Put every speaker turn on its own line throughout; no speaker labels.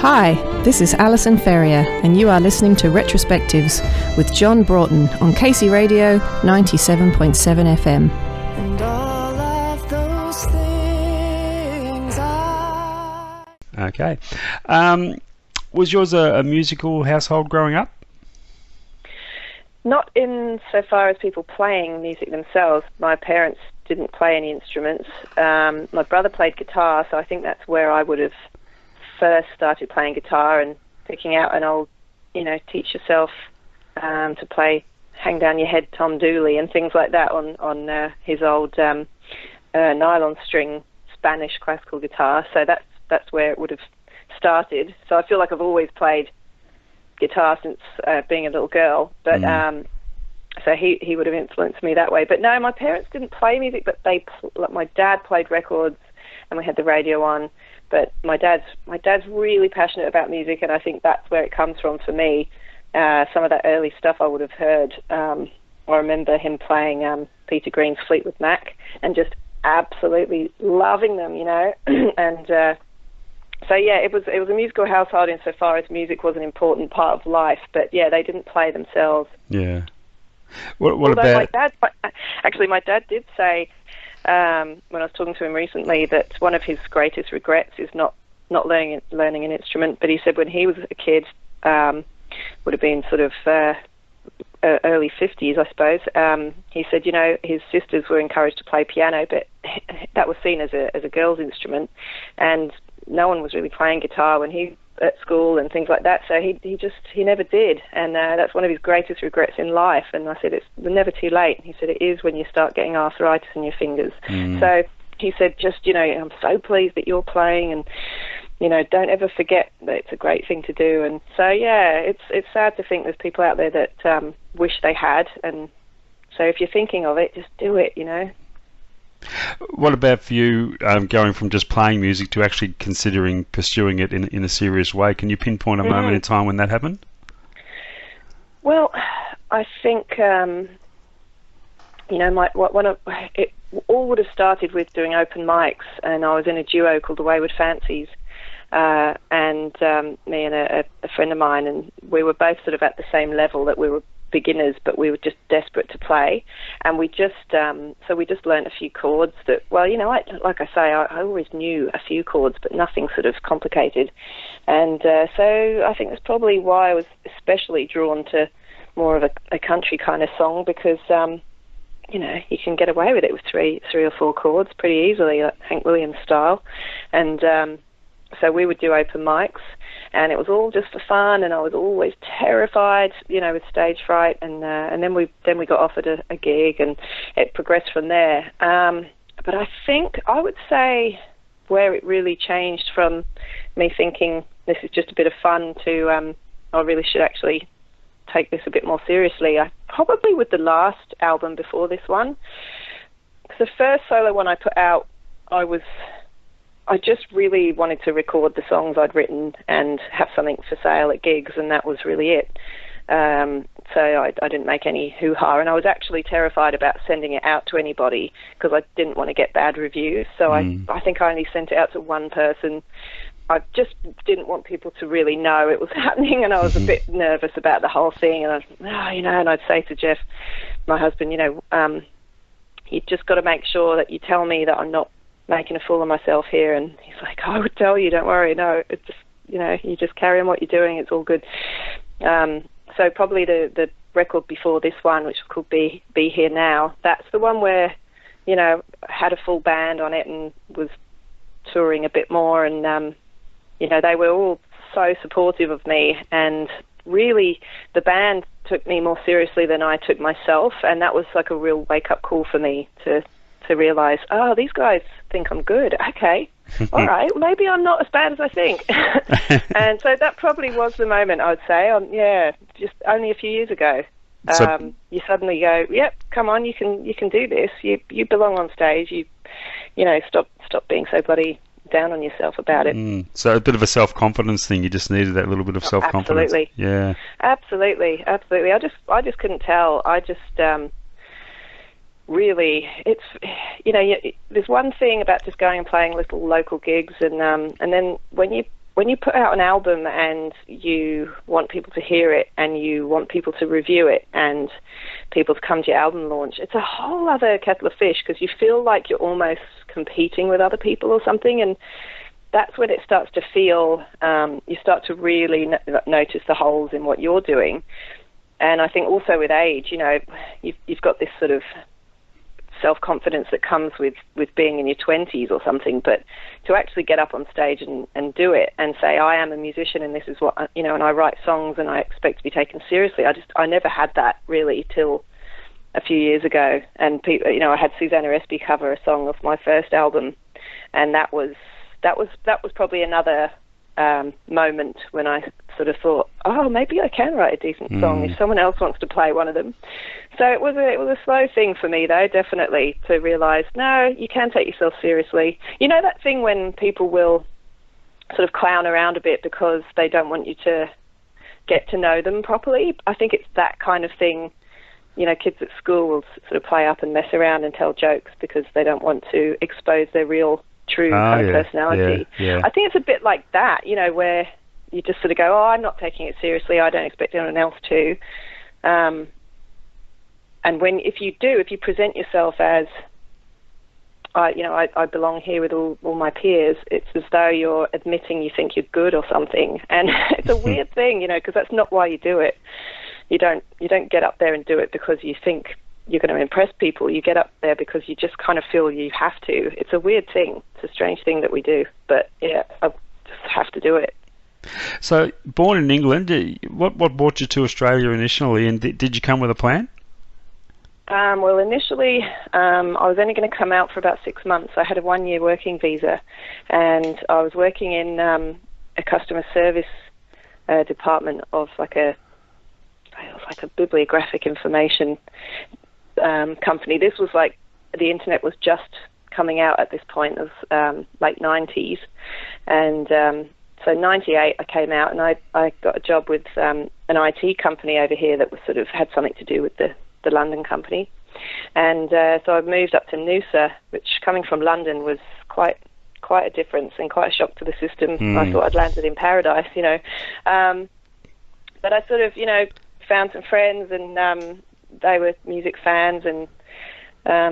Hi, this is Alison Ferrier, and you are listening to Retrospectives with John Broughton on Casey Radio 97.7 FM.
And all of those things
Okay. Was yours a musical household growing up?
Not in so far as people playing music themselves. My parents didn't play any instruments. My brother played guitar, so I think that's where I would have first started playing guitar and picking out an old, teach yourself to play Hang Down Your Head Tom Dooley and things like that on his old nylon string Spanish classical guitar. So that's where it would have started. So I feel like I've always played guitar since being a little girl, but so he would have influenced me that way. But no, my parents didn't play music, but my dad played records and we had the radio on. But my dad's really passionate about music, and I think that's where it comes from for me. Some of that early stuff I would have heard. I remember him playing Peter Green's Fleetwood Mac and just absolutely loving them, and so yeah, it was a musical household insofar as music was an important part of life. But yeah, they didn't play themselves.
Yeah. What
Although
about?
My dad did say, when I was talking to him recently, that one of his greatest regrets is not learning an instrument. But he said when he was a kid, would have been sort of early 50s, I suppose. He said, his sisters were encouraged to play piano, but that was seen as a girl's instrument, and no one was really playing guitar when he at school and things like that. So he never did, and that's one of his greatest regrets in life. And I said, it's never too late. And he said, it is when you start getting arthritis in your fingers. So he said, I'm so pleased that you're playing, and don't ever forget that it's a great thing to do. And so yeah, it's sad to think there's people out there that wish they had. And so if you're thinking of it, just do it.
What about for you, going from just playing music to actually considering pursuing it in a serious way? Can you pinpoint a moment in time when that happened? Well,
I think it all would have started with doing open mics, and I was in a duo called the Wayward Fancies, and me and a friend of mine, and we were both sort of at the same level, that we were beginners, but we were just desperate to play, and we just learned a few chords that, like I say, I always knew a few chords, but nothing sort of complicated. And so I think that's probably why I was especially drawn to more of a country kind of song, because you can get away with it with three or four chords pretty easily, like Hank Williams style. And so we would do open mics, and it was all just for fun, and I was always terrified, with stage fright, and then we got offered a gig, and it progressed from there. But I think I would say where it really changed from me thinking this is just a bit of fun to I really should actually take this a bit more seriously, probably with the last album before this one. The first solo one I put out, I just really wanted to record the songs I'd written and have something for sale at gigs, and that was really it. So I didn't make any hoo-ha, and I was actually terrified about sending it out to anybody because I didn't want to get bad reviews. So I think I only sent it out to one person. I just didn't want people to really know it was happening, and I was a bit nervous about the whole thing. And and I'd say to Jeff, my husband, you just got to make sure that you tell me that I'm not making a fool of myself here. And he's like, I would tell you, don't worry. No, it's just, you just carry on what you're doing. It's all good. So probably the record before this one, which was called Be Here Now, that's the one where, had a full band on it and was touring a bit more. And, they were all so supportive of me. And really, the band took me more seriously than I took myself. And that was like a real wake-up call for me to realise, these guys think I'm good. Okay, all right, maybe I'm not as bad as I think. And so that probably was the moment, I would say. Just only a few years ago. You suddenly go, yep, come on, you can do this. You belong on stage. Stop being so bloody down on yourself about it.
So a bit of a self-confidence thing. You just needed that little bit of self-confidence.
Absolutely.
Yeah.
Absolutely. I just couldn't tell. I just really, it's there's one thing about just going and playing little local gigs, and then when you when you put out an album and you want people to hear it and you want people to review it and people to come to your album launch, it's a whole other kettle of fish, because you feel like you're almost competing with other people or something, and that's when it starts to feel, you start to really notice the holes in what you're doing. And I think also with age, you've got this sort of self-confidence that comes with being in your 20s or something, but to actually get up on stage and do it and say, I am a musician and this is what, and I write songs and I expect to be taken seriously. I never had that really till a few years ago. And people, I had Susanna Espy cover a song off my first album, and that was probably another moment when I sort of thought, oh, maybe I can write a decent song if someone else wants to play one of them. So it was a slow thing for me, though, definitely, to realise, no, you can take yourself seriously. You know that thing when people will sort of clown around a bit because they don't want you to get to know them properly? I think it's that kind of thing. Kids at school will sort of play up and mess around and tell jokes because they don't want to expose their real true kind of personality.
Yeah.
I think it's a bit like that, where you just sort of go, oh, I'm not taking it seriously, I don't expect anyone else to. And if you present yourself as, I belong here with all my peers, it's as though you're admitting you think you're good or something. And it's a weird thing, because that's not why you do it. You don't get up there and do it because you think you're going to impress people. You get up there because you just kind of feel you have to. It's a weird thing. It's a strange thing that we do. But yeah, I just have to do it.
So, born in England, what brought you to Australia initially, and did you come with a plan?
Well, initially, I was only going to come out for about 6 months. I had a 1-year working visa, and I was working in a customer service department of like a bibliographic information company. This was like the internet was just coming out at this point of late 90s, and so 98 I came out and I got a job with an IT company over here that was sort of had something to do with the London company, and so I moved up to Noosa, which coming from London was quite a difference and quite a shock to the system. I thought I'd landed in paradise, but I sort of found some friends, and they were music fans, and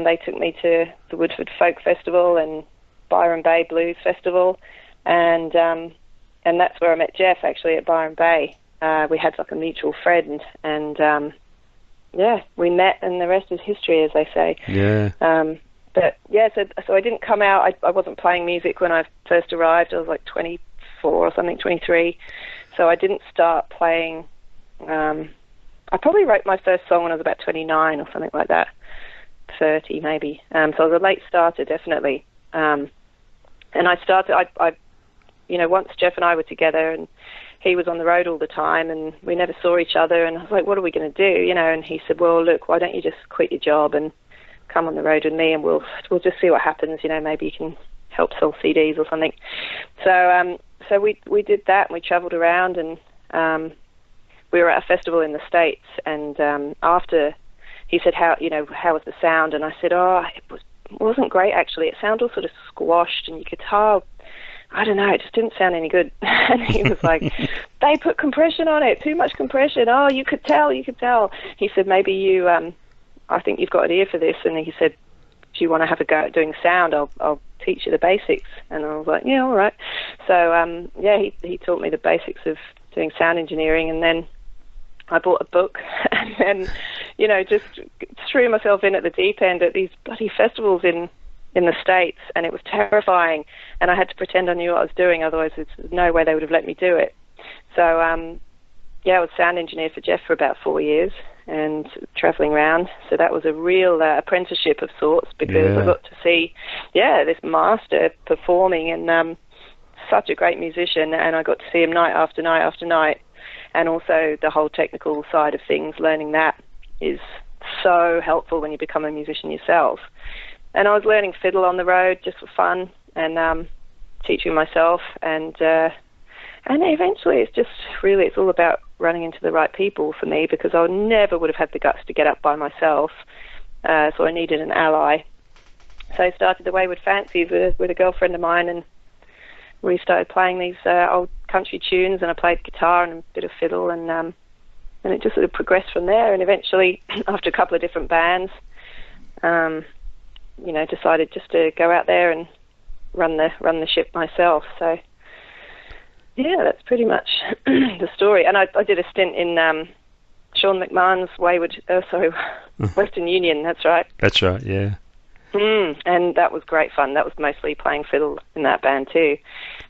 they took me to the Woodford Folk Festival and Byron Bay Blues Festival, and that's where I met Jeff, actually, at Byron Bay. We had like a mutual friend, and we met, and the rest is history, as they say.
Yeah.
But yeah, so I didn't come out. I wasn't playing music when I first arrived. I was like 24 or something, 23. So I didn't start playing. I probably wrote my first song when I was about 29 or something like that, 30 maybe. So I was a late starter, definitely. And I started, once Jeff and I were together, and he was on the road all the time, and we never saw each other, and I was like, what are we going to do? And he said, well, look, why don't you just quit your job and come on the road with me, and we'll just see what happens. Maybe you can help sell CDs or something. So we did that, and we travelled around, and we were at a festival in the States, and after he said, how was the sound? And I said, it wasn't great, actually. It sounded all sort of squashed, and your guitar, I don't know, it just didn't sound any good. And he was like, they put compression on it, too much compression. Oh, you could tell. He said, maybe I think you've got an ear for this. And he said, do you want to have a go at doing sound? I'll teach you the basics. And I was like, yeah, all right. So, he taught me the basics of doing sound engineering, and then I bought a book, and then, just threw myself in at the deep end at these bloody festivals in the States, and it was terrifying, and I had to pretend I knew what I was doing, otherwise there's no way they would have let me do it. So, I was sound engineer for Jeff for about 4 years, and travelling around, so that was a real apprenticeship of sorts, because I got to see, this master performing, and such a great musician, and I got to see him night after night after night. And also the whole technical side of things, learning that is so helpful when you become a musician yourself. And I was learning fiddle on the road just for fun, and teaching myself, and eventually it's all about running into the right people for me, because I never would have had the guts to get up by myself, so I needed an ally. So I started the Wayward Fancies with a girlfriend of mine, and we started playing these old country tunes, and I played guitar and a bit of fiddle, and it just sort of progressed from there. And eventually, after a couple of different bands, decided just to go out there and run the ship myself. So yeah, that's pretty much the story. And I did a stint in Sean McMahon's Western Union. That's right.
That's right. Yeah.
And that was great fun. That was mostly playing fiddle in that band too,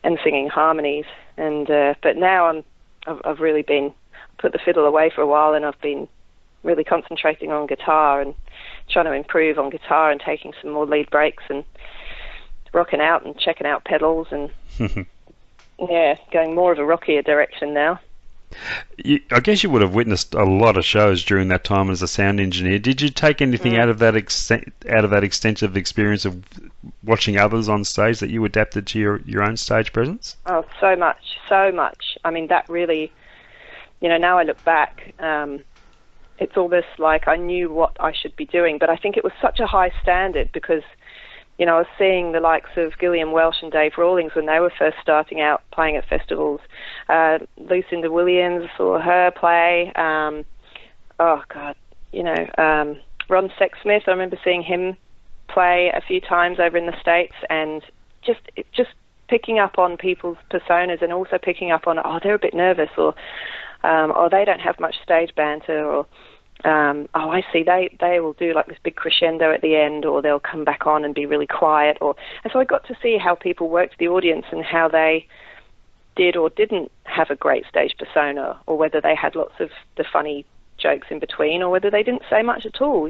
and singing harmonies. And but now I've really been put the fiddle away for a while, and I've been really concentrating on guitar and trying to improve on guitar and taking some more lead breaks and rocking out and checking out pedals and going more of a rockier direction now.
I guess you would have witnessed a lot of shows during that time as a sound engineer. Did you take anything out of that extensive experience of watching others on stage that you adapted to your own stage presence?
Oh, so much. I mean, that really, now I look back, it's almost like I knew what I should be doing, but I think it was such a high standard because, I was seeing the likes of Gillian Welsh and Dave Rawlings when they were first starting out playing at festivals. Lucinda Williams, saw her play. Ron Sexsmith, I remember seeing him play a few times over in the States, and just picking up on people's personas, and also picking up on, they're a bit nervous, or they don't have much stage banter, or I see they will do like this big crescendo at the end, or they'll come back on and be really quiet, and so I got to see how people worked the audience and how they did or didn't have a great stage persona, or whether they had lots of the funny jokes in between, or whether they didn't say much at all.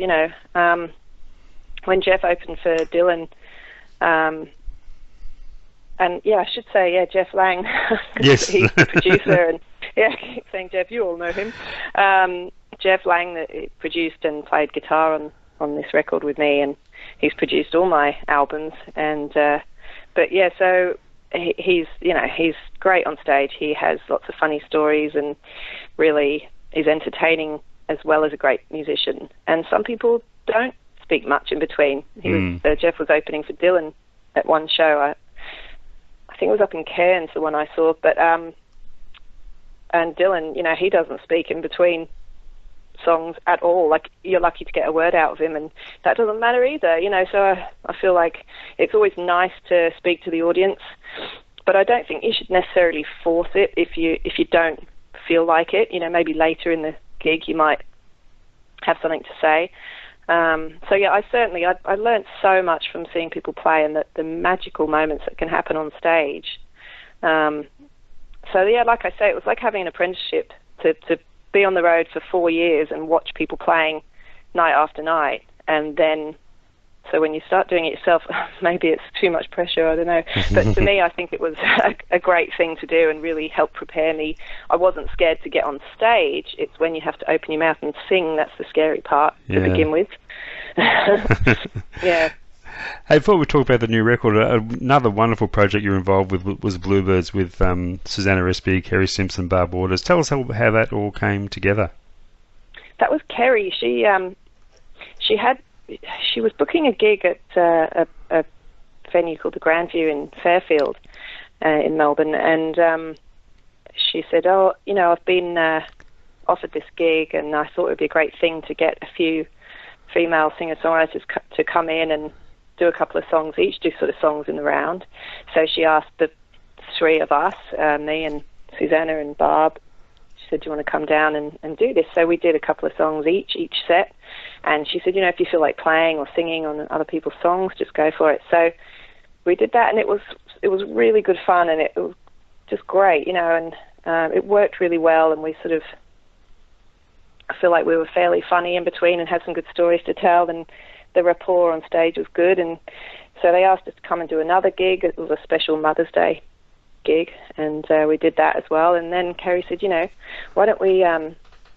When Jeff opened for Dylan, and I should say, Jeff Lang,
yes,
he's the producer, and I keep saying Jeff, you all know him. Jeff Lang that produced and played guitar on this record with me, and he's produced all my albums. And so he's great on stage. He has lots of funny stories and really is entertaining as well as a great musician. And some people don't speak much in between. Jeff was opening for Dylan at one show. I think it was up in Cairns, the one I saw. But and Dylan, he doesn't speak in between songs at all. Like, you're lucky to get a word out of him, and that doesn't matter either. So I feel like it's always nice to speak to the audience, but I don't think you should necessarily force it if you don't feel like it. Maybe later in the gig you might have something to say. I learned so much from seeing people play, and the magical moments that can happen on stage. Like I say, it was like having an apprenticeship to be on the road for 4 years and watch people playing night after night. And then, so when you start doing it yourself, maybe it's too much pressure, I don't know. But to me, I think it was a great thing to do and really helped prepare me. I wasn't scared to get on stage. It's when you have to open your mouth and sing, that's the scary part to begin with. Yeah.
Hey, before we talk about the new record, another wonderful project you're involved with was Bluebirds with Susanna Espy, Kerry Simpson, Barb Waters. Tell us how that all came together. That was
Kerry. She was booking a gig at a venue called the Grandview in Fairfield in Melbourne, and she said, I've been offered this gig, and I thought it would be a great thing to get a few female singer-songwriters to come in and do a couple of songs each, do sort of songs in the round. So she asked the three of us, me and Susanna and Barb, she said, do you want to come down and do this? So we did a couple of songs each set, and she said, if you feel like playing or singing on other people's songs, just go for it. So we did that, and it was really good fun, and it was just great, and it worked really well, and we sort of, I feel like we were fairly funny in between and had some good stories to tell, and the rapport on stage was good. And so they asked us to come and do another gig. It was a special Mother's Day gig, and we did that as well. And then Kerry said, why don't we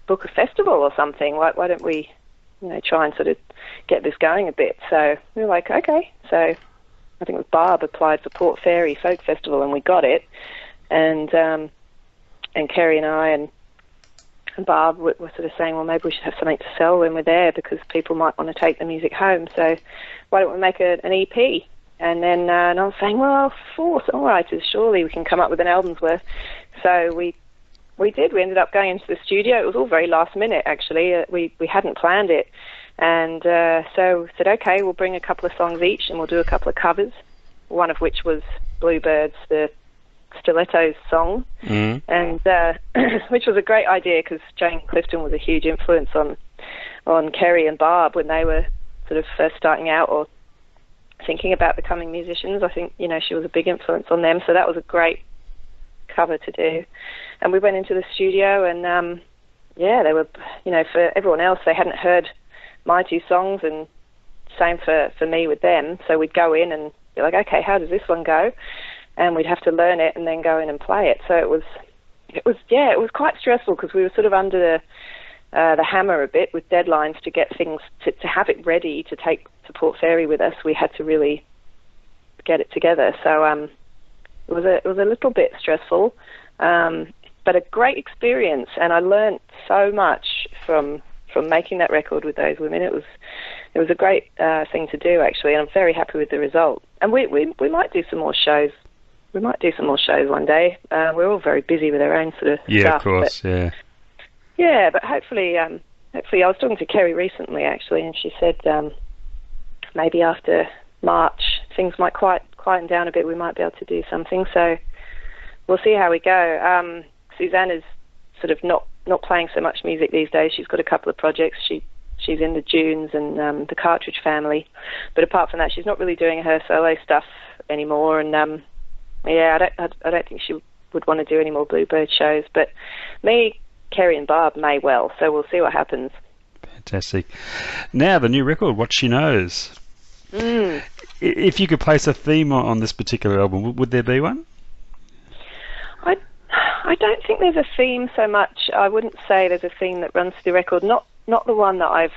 book a festival or something? Why don't we, try and sort of get this going a bit? So we were like, okay. So I think it was Barb applied for Port Fairy Folk Festival, and we got it. And Kerry and I and Barb were sort of saying, well, maybe we should have something to sell when we're there, because people might want to take the music home. So why don't we make an EP? And then and I was saying, well, 4 songwriters, surely we can come up with an album's worth. So we did. We ended up going into the studio. It was all very last minute, actually. We hadn't planned it. And so said, okay, we'll bring a couple of songs each and we'll do a couple of covers, one of which was Bluebirds, the Stilettos song, and which was a great idea because Jane Clifton was a huge influence on Kerry and Barb when they were sort of first starting out or thinking about becoming musicians. I think, she was a big influence on them, so that was a great cover to do. And we went into the studio and they were, for everyone else, they hadn't heard my 2 songs, and same for me with them. So we'd go in and be like, okay, how does this one go? And we'd have to learn it and then go in and play it. So it was quite stressful because we were sort of under the hammer a bit with deadlines to get things to have it ready to take to Port Fairy with us. We had to really get it together. So it was a little bit stressful, but a great experience, and I learned so much from making that record with those women. It was a great thing to do, actually, and I'm very happy with the result. And we might do some more shows. We might do some more shows one day. We're all very busy with our own sort of stuff.
Of course,
but, yeah, but hopefully I was talking to Kerry recently, actually, and she said maybe after March things might quieten down a bit. We might be able to do something. So we'll see how we go. Suzanne is sort of not playing so much music these days. She's got a couple of projects. She's in the Dunes and the Cartridge Family, but apart from that, she's not really doing her solo stuff anymore. And I don't think she would want to do any more Bluebird shows. But me, Kerry, and Barb may well. So we'll see what happens.
Fantastic. Now the new record, What She Knows. If you could place a theme on this particular album, would there be one?
I don't think there's a theme so much. I wouldn't say there's a theme that runs through the record. Not the one that I've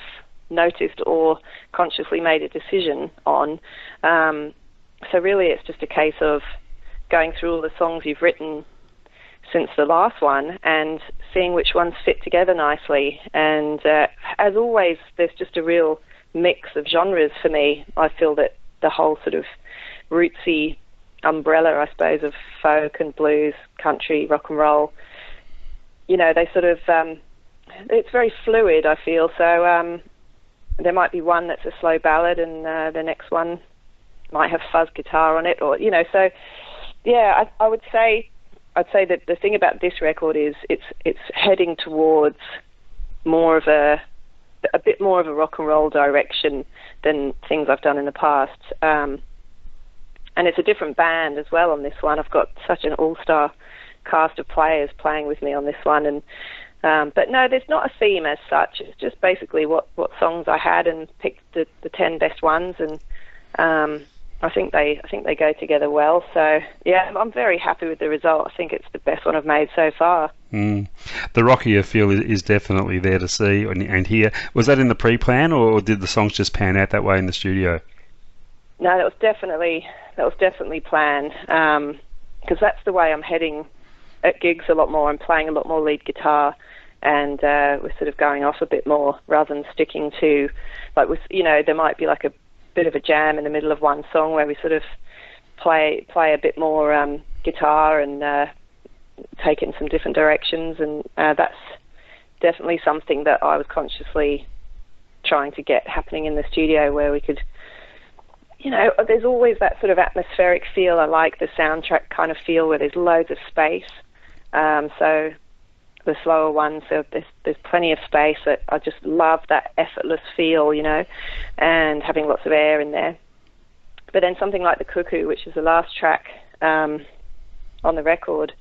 noticed or consciously made a decision on. So really it's just a case of going through all the songs you've written since the last one and seeing which ones fit together nicely. And as always, there's just a real mix of genres for me. I feel that the whole sort of rootsy umbrella, I suppose, of folk and blues, country, rock and roll, they sort of, it's very fluid, I feel. So there might be one that's a slow ballad and the next one might have fuzz guitar on it, or, so, yeah, I'd say that the thing about this record is it's heading towards more of a bit more of a rock and roll direction than things I've done in the past. And it's a different band as well on this one. I've got such an all-star cast of players playing with me on this one. And but no, there's not a theme as such. It's just basically what songs I had and picked the 10 best ones. And I think they go together well. So yeah, I'm very happy with the result. I think it's the best one I've made so far.
The rockier feel is definitely there to see and hear. Was that in the pre-plan, or did the songs just pan out that way in the studio?
No, that was definitely planned, because that's the way I'm heading at gigs a lot more. I'm playing a lot more lead guitar, and we're sort of going off a bit more rather than sticking to, like, there might be like a bit of a jam in the middle of one song where we sort of play a bit more guitar and take it in some different directions, and that's definitely something that I was consciously trying to get happening in the studio, where we could, there's always that sort of atmospheric feel. I like the soundtrack kind of feel where there's loads of space. So the slower ones, so there's plenty of space. I just love that effortless feel, and having lots of air in there. But then something like The Cuckoo, which is the last track on the record,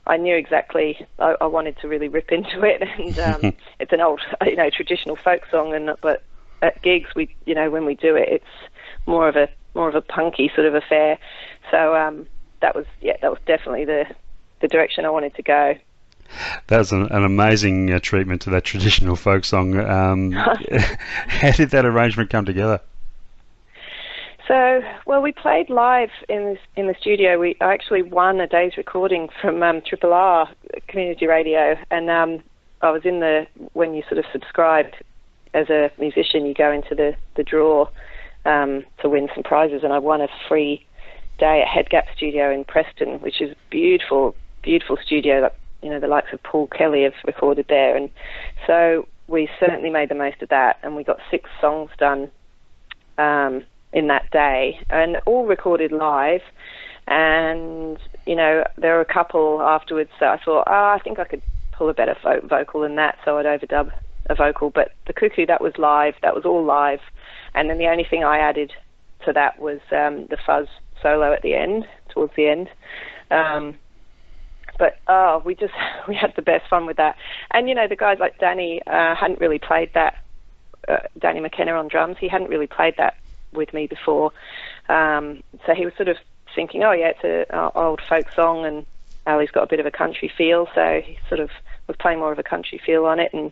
I knew exactly I wanted to really rip into it, and it's an old, traditional folk song, but at gigs when we do it, it's more of a punky sort of affair. So that was definitely the direction I wanted to go.
That was an amazing treatment to that traditional folk song. How did that arrangement come together?
So, well, we played live in the studio. I actually won a day's recording from Triple R Community Radio, and I was when you sort of subscribed as a musician, you go into the draw to win some prizes, and I won a free day at Head Gap Studio in Preston, which is beautiful studio that, you know, the likes of Paul Kelly have recorded there. And so we certainly made the most of that, and we got 6 songs done in that day, and all recorded live. And, you know, there were a couple afterwards that I thought, I think I could pull a better vocal than that, so I'd overdub a vocal. But the Cuckoo, that was live, that was all live. And then the only thing I added to that was the fuzz solo at the end, towards the end. But we had the best fun with that. And, you know, the guys like Danny hadn't really played that, Danny McKenna on drums, he hadn't really played that with me before. So he was sort of thinking, oh yeah, it's an old folk song, and Ali's got a bit of a country feel, so he sort of was playing more of a country feel on it. And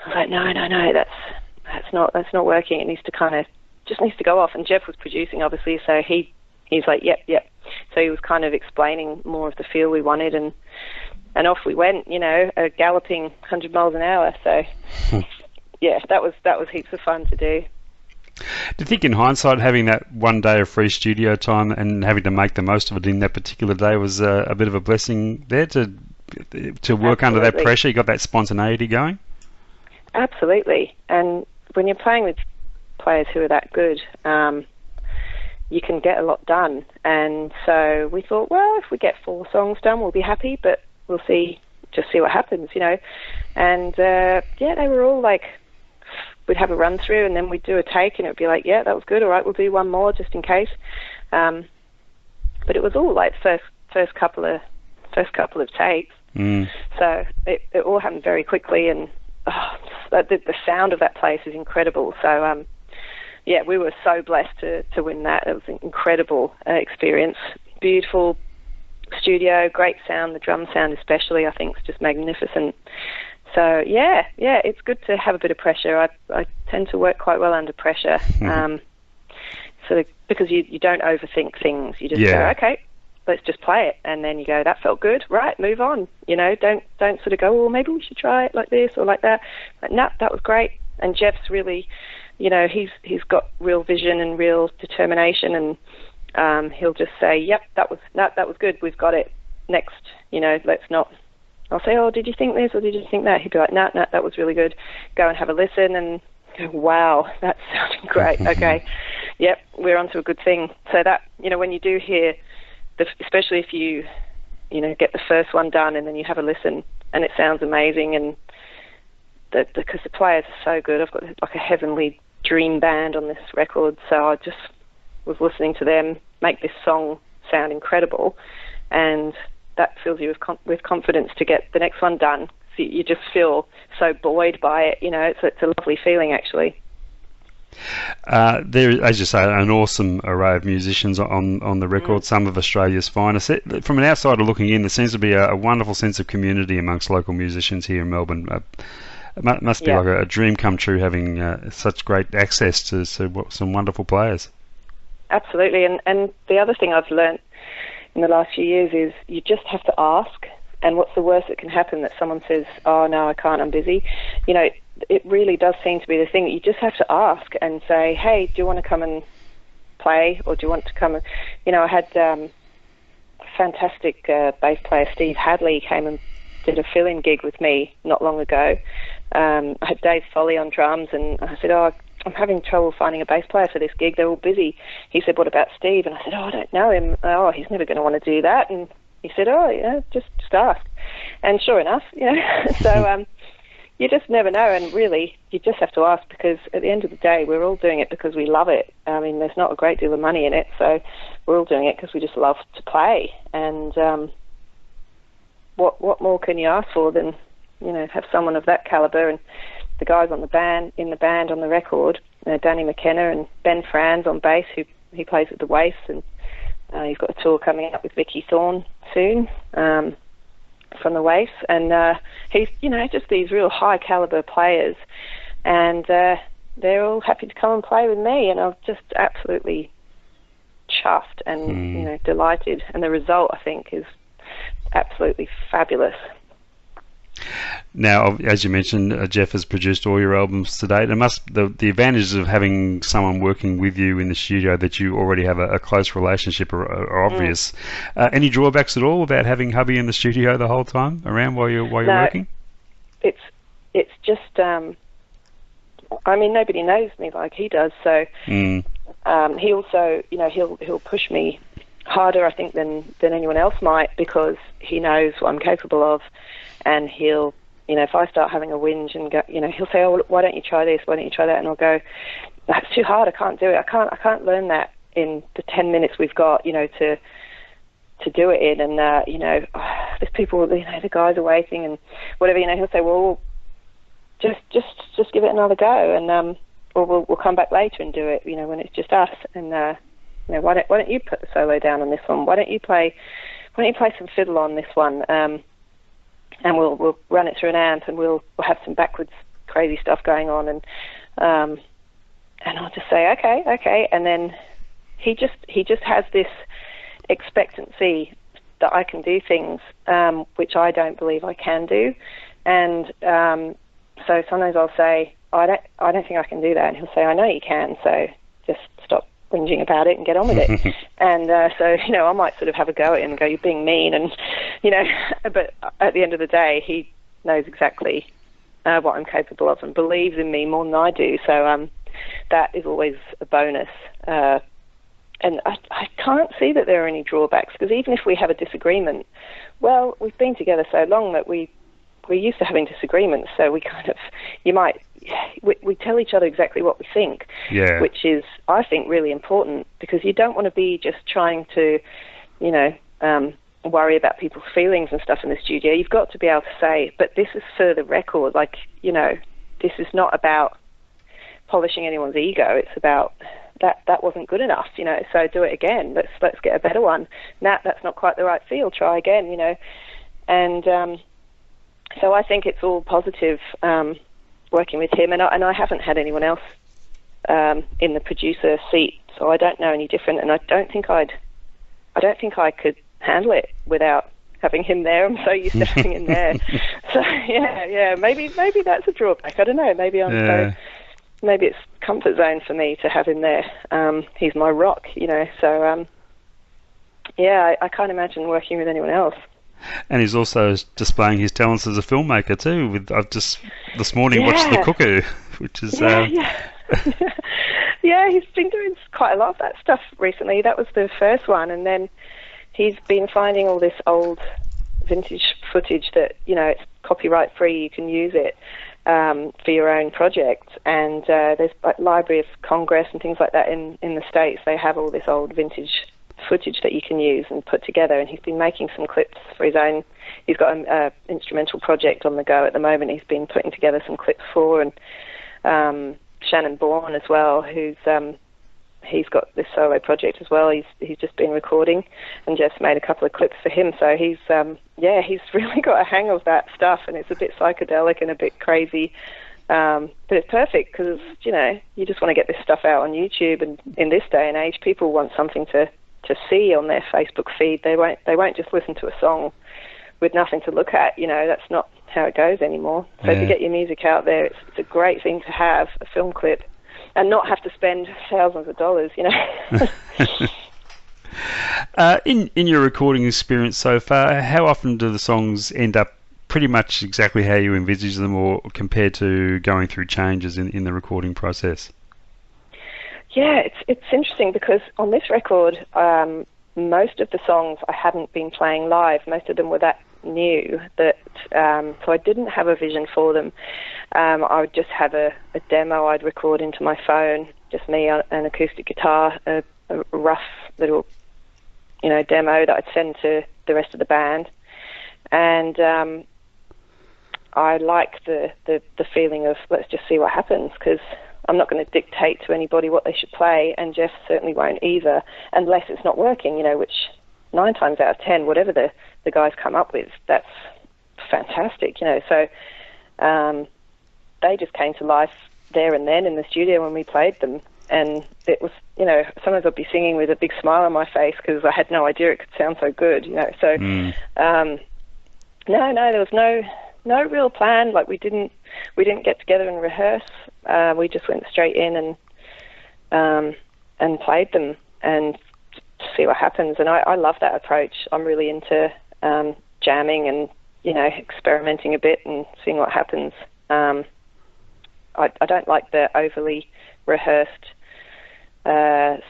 I was like, no, that's not working. It needs to go off. And Jeff was producing, obviously, so he's like, yep. So he was kind of explaining more of the feel we wanted, and off we went, you know, galloping 100 miles an hour. So yeah, that was heaps of fun to do.
Do you think in hindsight having that one day of free studio time and having to make the most of it in that particular day was a bit of a blessing there to work under that pressure? You got that spontaneity going? Absolutely. And when you're playing with players who are that good, you can get a lot done. And so we thought, well, if we get 4 songs done, we'll be happy, but we'll just see what happens, you know. And they were all like, we'd have a run through, and then we'd do a take, and it would be like, yeah, that was good, all right, we'll do one more just in case. But it was all like first couple of takes. So it all happened very quickly, and the sound of that place is incredible. So we were so blessed to win that. It was an incredible experience. Beautiful studio, great sound. The drum sound especially, I think, is just magnificent. So yeah, it's good to have a bit of pressure. I tend to work quite well under pressure, sort of, because you don't overthink things. You just go, okay, let's just play it, and then you go, that felt good, right? Move on. You know, don't sort of go, well, maybe we should try it like this or like that. But no, that was great. And Jeff's really, you know, he's got real vision and real determination, and he'll just say, yep, that was good. We've got it. Next, you know, let's not. I'll say, oh, did you think this or did you think that? He'd be like, no, that was really good. Go and have a listen and go, wow, that's sounding great. Okay, yep, we're onto a good thing. So that, you know, when you do hear, especially if you know, get the first one done and then you have a listen and it sounds amazing, and because the players are so good. I've got like a heavenly dream band on this record, so I just was listening to them make this song sound incredible, and that fills you with confidence to get the next one done. So you just feel so buoyed by it. You know, it's a lovely feeling, actually. There, as you say, an awesome array of musicians on the record, some of Australia's finest. From an outsider looking in, there seems to be a wonderful sense of community amongst local musicians here in Melbourne. It must be like a dream come true having such great access to some wonderful players. Absolutely, and the other thing I've learnt in the last few years is you just have to ask, and what's the worst that can happen? That someone says, oh no, I can't, I'm busy. You know, it really does seem to be the thing that you just have to ask and say, hey, do you want to come and play, or do you want to come and, you know, I had a fantastic bass player, Steve Hadley, came and did a fill-in gig with me not long ago. I had Dave Foley on drums, and I said, oh, I'm having trouble finding a bass player for this gig. They're all busy. He said, what about Steve? And I said, oh, I don't know him. Oh, he's never going to want to do that. And he said, oh, yeah, just ask. And sure enough, you know, so you just never know. And really, you just have to ask, because at the end of the day, we're all doing it because we love it. I mean, there's not a great deal of money in it, so we're all doing it because we just love to play. And what more can you ask for than, you know, have someone of that caliber? And the guys in the band on the record, Danny McKenna and Ben Franz on bass, who he plays at the Waifs, and he's got a tour coming up with Vicky Thorne soon from the Waifs, and he's, you know, just these real high caliber players, and they're all happy to come and play with me, and I'm just absolutely chuffed and you know, delighted, and the result, I think, is absolutely fabulous. Now, as you mentioned, Jeff has produced all your albums to date. The advantages of having someone working with you in the studio that you already have a close relationship are obvious. Any drawbacks at all about having hubby in the studio the whole time around while you're working?
It's just nobody knows me like he does, so he also, he'll push me harder, I think, than anyone else might, because he knows what I'm capable of, and he'll, if I start having a whinge and go, he'll say, "Oh, why don't you try this? Why don't you try that?" And I'll go, "That's too hard. I can't do it. I can't learn that in the 10 minutes we've got, to do it in." And there's people, the guys are waiting and whatever. He'll say, "Well, just give it another go, and or we'll come back later and do it, when it's just us. And why don't you put the solo down on this one? Why don't you play some fiddle on this one? And we'll run it through an amp, and we'll have some backwards crazy stuff going on." And I'll just say, okay. And then he just has this expectancy that I can do things which I don't believe I can do. And so sometimes I'll say, I don't think I can do that, and he'll say, "I know you can, so just stop whinging about it and get on with it." And so I might sort of have a go at him and go, "You're being mean," and but at the end of the day, he knows exactly what I'm capable of and believes in me more than I do. So that is always a bonus. And I can't see that there are any drawbacks, because even if we have a disagreement, well, we've been together so long that we're used to having disagreements, so we kind of, we tell each other exactly what we think, which is, I think, really important, because you don't want to be just trying to, worry about people's feelings and stuff in the studio. You've got to be able to say, "But this is for the record, this is not about polishing anyone's ego. It's about that wasn't good enough, so do it again. Let's get a better one. That's not quite the right feel. Try again, And so I think it's all positive working with him, and I haven't had anyone else in the producer seat, so I don't know any different, and I don't think I could handle it without having him there. I'm so used to having him there. So maybe that's a drawback. I don't know. Maybe maybe it's comfort zone for me to have him there. He's my rock, So I can't imagine working with anyone else.
And he's also displaying his talents as a filmmaker too. I've just this morning watched The Cuckoo, which is
he's been doing quite a lot of that stuff recently. That was the first one, and then he's been finding all this old vintage footage that it's copyright free. You can use it for your own project, and there's like Library of Congress and things like that in the States. They have all this old vintage footage that you can use and put together, and he's been making some clips for his own. He's got an instrumental project on the go at the moment. He's been putting together some clips for, and Shannon Bourne as well, who's he's got this solo project as well. He's just been recording, and Jeff's made a couple of clips for him. So he's really got a hang of that stuff, and it's a bit psychedelic and a bit crazy. But it's perfect, because you just want to get this stuff out on YouTube, and in this day and age, people want something to see on their Facebook feed. They won't just listen to a song with nothing to look at. That's not how it goes anymore. So to get your music out there, it's a great thing to have a film clip and not have to spend thousands of dollars.
In your recording experience so far, how often do the songs end up pretty much exactly how you envisage them, or compared to going through changes in the recording process?
Yeah, it's interesting, because on this record, most of the songs I hadn't been playing live. Most of them were that new that so I didn't have a vision for them. I would just have a demo I'd record into my phone, just me on an acoustic guitar, a rough little demo that I'd send to the rest of the band. And I like the feeling of, let's just see what happens, because I'm not going to dictate to anybody what they should play, and Jeff certainly won't either, unless it's not working, which 9 times out of 10, whatever the guys come up with, that's fantastic, So they just came to life there and then in the studio when we played them, and it was, sometimes I'd be singing with a big smile on my face because I had no idea it could sound so good, So no, there was no real plan. Like we didn't get together and rehearse. We just went straight in and played them and see what happens. And I love that approach. I'm really into jamming and, you know, experimenting a bit and seeing what happens. I don't like the overly rehearsed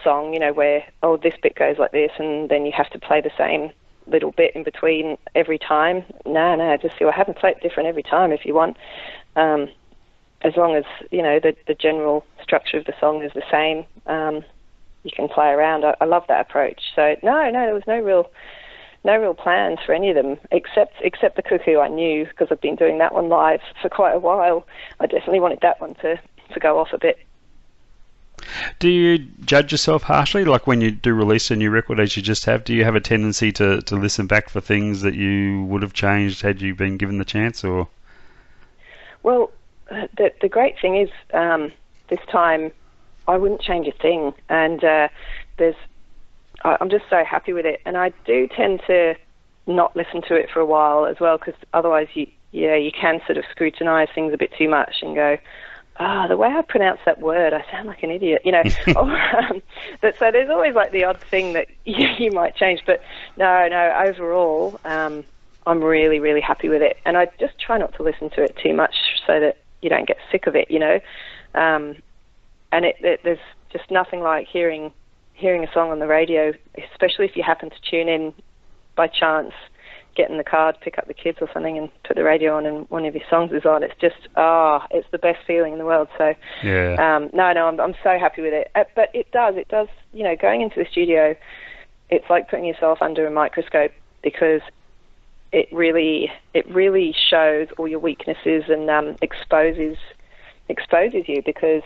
song, you know, where, oh, this bit goes like this and then you have to play the same little bit in between every time. No, just see what happens. Play it different every time if you want. As long as, you know, the general structure of the song is the same, you can play around. I love that approach. So no, there was no real plans for any of them, except the Cuckoo. I knew, because I've been doing that one live for quite a while. I definitely wanted that one to go off a bit.
Do you judge yourself harshly? Like when you do release a new record, as you just have, do you have a tendency to listen back for things that you would have changed had you been given the chance? Or
well, the great thing is this time I wouldn't change a thing, and I'm just so happy with it. And I do tend to not listen to it for a while as well, because otherwise you can sort of scrutinise things a bit too much and go, the way I pronounce that word, I sound like an idiot, you know. So there's always like the odd thing that you might change. But no, overall, I'm really, really happy with it. And I just try not to listen to it too much so that you don't get sick of it, you know. And there's just nothing like hearing a song on the radio, especially if you happen to tune in by chance, get in the car to pick up the kids or something and put the radio on and one of your songs is on. It's just, it's the best feeling in the world. So,
yeah.
I'm so happy with it. But it does, you know, going into the studio, it's like putting yourself under a microscope, because it really shows all your weaknesses and exposes you, because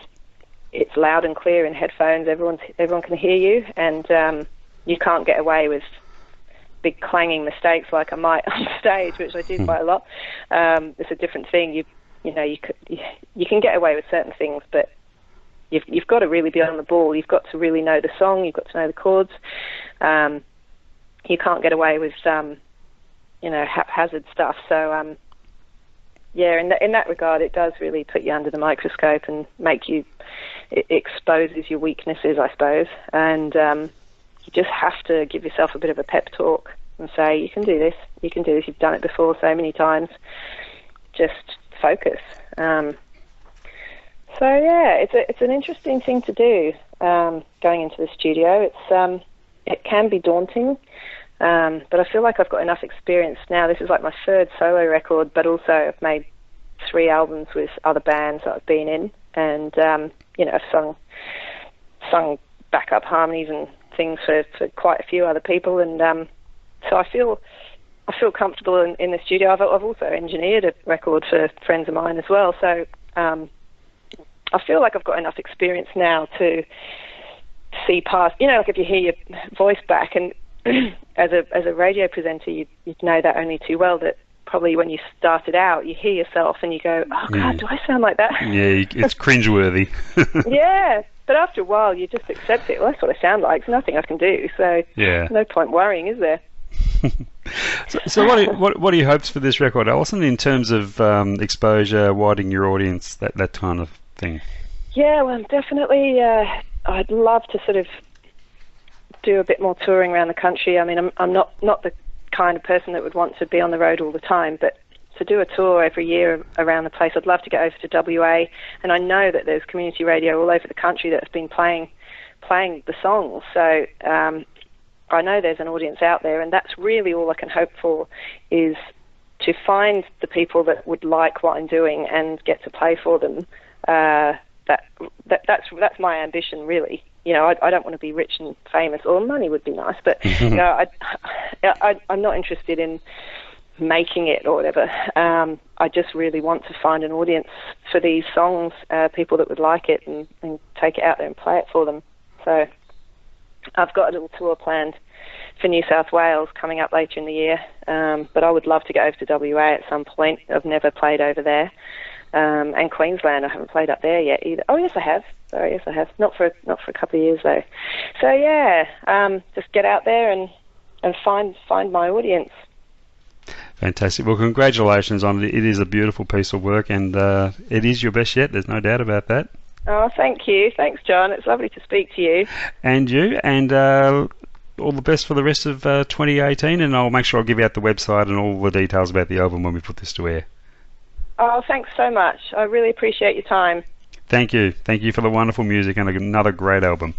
it's loud and clear in headphones. Everyone can hear you, and you can't get away with big clanging mistakes like I might on stage, which I do quite a lot. It's a different thing. You can get away with certain things, but you've got to really be on the ball. You've got to really know the song. You've got to know the chords. You can't get away with haphazard stuff. So in that regard, it does really put you under the microscope and it exposes your weaknesses, I suppose. And you just have to give yourself a bit of a pep talk and say, you can do this, you've done it before so many times, just focus. It's an interesting thing to do, going into the studio. It can be daunting, but I feel like I've got enough experience now. This is like my third solo record, but also I've made 3 albums with other bands that I've been in, and I've sung backup harmonies and things for quite a few other people, and so I feel comfortable in the studio. I've also engineered a record for friends of mine as well, so I feel like I've got enough experience now to see past, like if you hear your voice back, and as a radio presenter you'd know that only too well, that probably when you started out you hear yourself and you go, oh God, do I sound like that?
Yeah, it's cringeworthy.
Yeah, but after a while you just accept it. Well, that's what I sound like. There's nothing I can do, so no point worrying, is there?
So what are your hopes for this record, Alison, in terms of exposure, widening your audience, that kind of thing?
Yeah, well, definitely I'd love to sort of do a bit more touring around the country. I mean, I'm not the kind of person that would want to be on the road all the time, but to do a tour every year around the place, I'd love to get over to WA, and I know that there's community radio all over the country that's been playing the songs, so I know there's an audience out there, and that's really all I can hope for, is to find the people that would like what I'm doing and get to play for them. That's my ambition, really. I don't want to be rich and famous, or money would be nice, but I'm not interested in making it or whatever. I just really want to find an audience for these songs, people that would like it and take it out there and play it for them. So I've got a little tour planned for New South Wales coming up later in the year, but I would love to go over to WA at some point. I've never played over there. And Queensland, I haven't played up there yet either. Oh, yes, I have. Sorry, yes, I have. Not for a couple of years though. So yeah, just get out there and find my audience.
Fantastic. Well, congratulations on it. It is a beautiful piece of work, and it is your best yet. There's no doubt about that.
Oh, thank you. Thanks, John. It's lovely to speak to you.
And you, and all the best for the rest of 2018, and I'll make sure I'll give out the website and all the details about the album when we put this to air.
Oh, thanks so much. I really appreciate your time.
Thank you. Thank you for the wonderful music and another great album.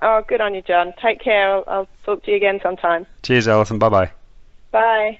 Oh, good on you, John. Take care. I'll talk to you again sometime.
Cheers, Alison. Bye-bye.
Bye.